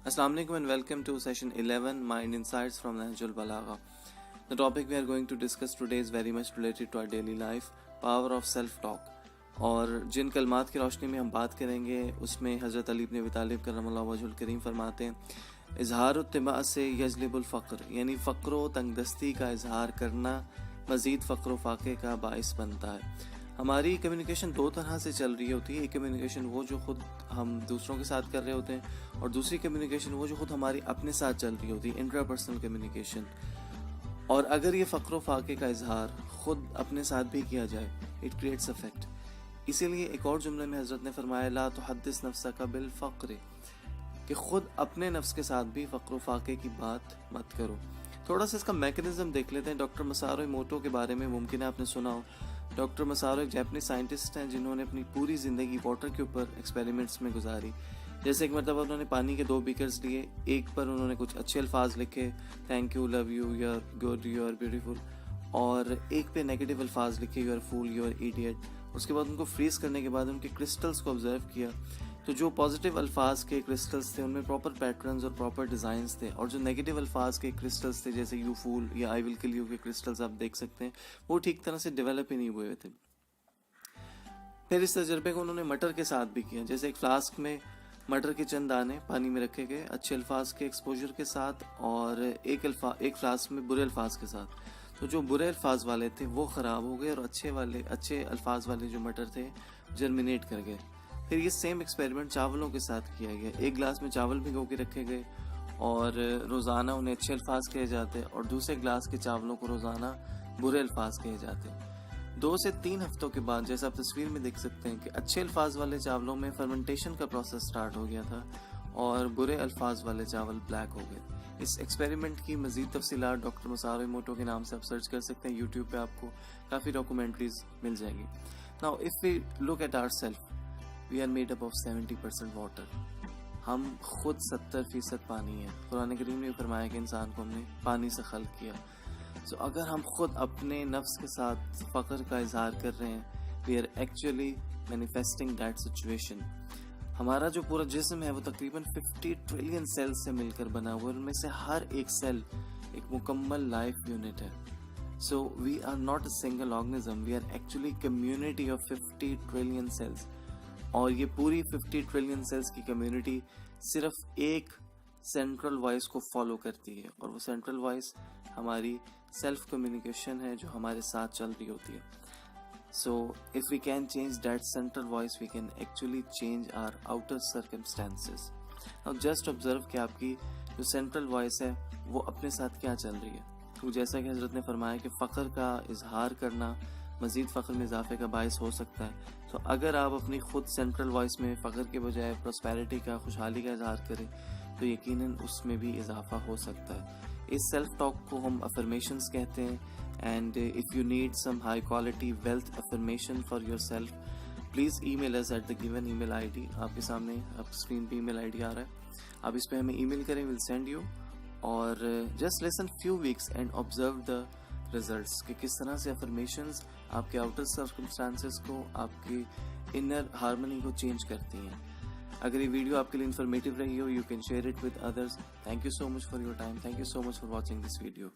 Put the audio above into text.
Assalamu alaikum and welcome to session 11, Mind Insights from Nahjul Balagha. The topic we are going to discuss today is very much related to our daily life, power of self-talk. اور جن کلمات کی روشنی میں ہم بات کریں گے اس میں حضرت علی بن ابی طالب کرم اللہ وجہ الکریم فرماتے ہیں اظہار الطمع سے یجلب الفقر، یعنی فقر و تنگ دستی کا اظہار کرنا مزید فقر و فاقے کا باعث بنتا ہے. ہماری کمیونیکیشن دو طرح سے چل رہی ہوتی ہے. ایک کمیونیکیشن وہ جو خود ہم دوسروں کے ساتھ کر رہے ہوتے ہیں، اور دوسری کمیونیکیشن وہ جو خود ہماری اپنے ساتھ چل رہی ہوتی ہے، انٹرا پرسنل کمیونیکیشن. اور اگر یہ فقر و فاقے کا اظہار خود اپنے ساتھ بھی کیا جائے، اٹ کریٹس افیکٹ. اسی لیے ایک اور جملے میں حضرت نے فرمایا لا تحدث نفسک بالفقر، کہ خود اپنے نفس کے ساتھ بھی فقر و فاقے کی بات مت کرو. تھوڑا سا اس کا میکنزم دیکھ لیتے ہیں. ڈاکٹر مسارو ایموٹو کے بارے میں ممکن ہے آپ نے سنا ہو. ڈاکٹر مسارو ایک جاپنیز سائنٹسٹ ہیں جنہوں نے اپنی پوری زندگی واٹر کے اوپر ایکسپیریمنٹس میں گزاری. جیسے ایک مرتبہ انہوں نے پانی کے 2 بیکرز لیے، ایک پر انہوں نے کچھ اچھے الفاظ لکھے، thank you, love you, you are good, you are beautiful, اور ایک پہ نیگیٹو الفاظ لکھے، you are fool, you are idiot. اس کے بعد ان کو فریز کرنے کے بعد ان کے کرسٹلز کو آبزرو کیا، تو جو پازیٹیو الفاظ کے کرسٹلز تھے ان میں پراپر پیٹرنز اور پراپر ڈیزائنز تھے، اور جو نیگیٹو الفاظ کے کرسٹلز تھے جیسے یو فول یا آئی ول کل یو کے کرسٹلز آپ دیکھ سکتے ہیں، وہ ٹھیک طرح سے ڈیولپ ہی نہیں ہوئے ہوئے تھے. پھر اس تجربے کو انہوں نے مٹر کے ساتھ بھی کیا. جیسے ایک فلاسک میں مٹر کے چند دانے پانی میں رکھے گئے اچھے الفاظ کے ایکسپوجر کے ساتھ، اور ایک فلاسک میں برے الفاظ کے ساتھ. تو جو برے الفاظ والے تھے وہ خراب ہو گئے، اور اچھے الفاظ والے جو مٹر تھے جرمینیٹ کر گئے. پھر یہ سیم ایکسپیریمنٹ چاولوں کے ساتھ کیا گیا. ایک گلاس میں چاول بھگو کے رکھے گئے اور روزانہ انہیں اچھے الفاظ کہے جاتے، اور دوسرے گلاس کے چاولوں کو روزانہ برے الفاظ کہے جاتے. 2 سے 3 ہفتوں کے بعد جیسا آپ تصویر میں دیکھ سکتے ہیں کہ اچھے الفاظ والے چاولوں میں فرمنٹیشن کا پروسیس سٹارٹ ہو گیا تھا، اور برے الفاظ والے چاول بلیک ہو گئے. اس ایکسپیریمنٹ کی مزید تفصیلات ڈاکٹر مسارو ایموٹو کے نام سے آپ سرچ کر سکتے ہیں. یوٹیوب پہ آپ کو کافی ڈاکومنٹریز مل جائیں گی. Now if we look at ourselves, we are made up of 70% water. ہم خود 70% پانی ہیں. قرآن کریم نے فرمایا کہ انسان کو ہم نے پانی سے خلق کیا. سو اگر ہم خود اپنے نفس کے ساتھ فقر کا اظہار کر رہے ہیں، we are actually manifesting that situation. ہمارا جو پورا جسم ہے وہ تقریباً 50 ٹریلین سیل سے مل کر بنا ہوا ہے، ان میں سے ہر ایک سیل ایک مکمل لائف یونٹ ہے. So we are not a single organism, we are actually community of 50 trillion cells. اور یہ پوری 50 ٹریلین سیلز کی کمیونٹی صرف ایک سینٹرل وائس کو فالو کرتی ہے، اور وہ سینٹرل وائس ہماری سیلف کمیونیکیشن ہے جو ہمارے ساتھ چل رہی ہوتی ہے. So if we can change that central voice, we can actually change our outer circumstances. Now just observe کہ آپ کی جو سینٹرل وائس ہے وہ اپنے ساتھ کیا چل رہی ہے. تو جیسا کہ حضرت نے فرمایا کہ فقر کا اظہار کرنا مزید فقر میں اضافے کا باعث ہو سکتا ہے. تو اگر آپ اپنی خود سینٹرل وائس میں فقر کے بجائے پراسپیرٹی کا، خوشحالی کا اظہار کریں تو یقیناً اس میں بھی اضافہ ہو سکتا ہے. اس سیلف ٹاک کو ہم افرمیشنز کہتے ہیں. And if you need some high quality wealth affirmation for yourself, please email us at the given email I D. آپ کے سامنے آپ اسکرین پہ ای میل آئی ڈی آ رہا ہے، آپ اس پہ ہمیں ای میل کریں، ول سینڈ یو. اور just lesson few weeks and observe the results کہ کس طرح سے افرمیشنز آپ کے آؤٹر سرکمسٹانسز کو، آپ کی انر ہارمنی کو چینج کرتی ہیں. اگر یہ ویڈیو آپ کے لیے انفارمیٹیو رہی ہو، you can share it with others. Thank you so much for your time. Thank you so much for watching this video.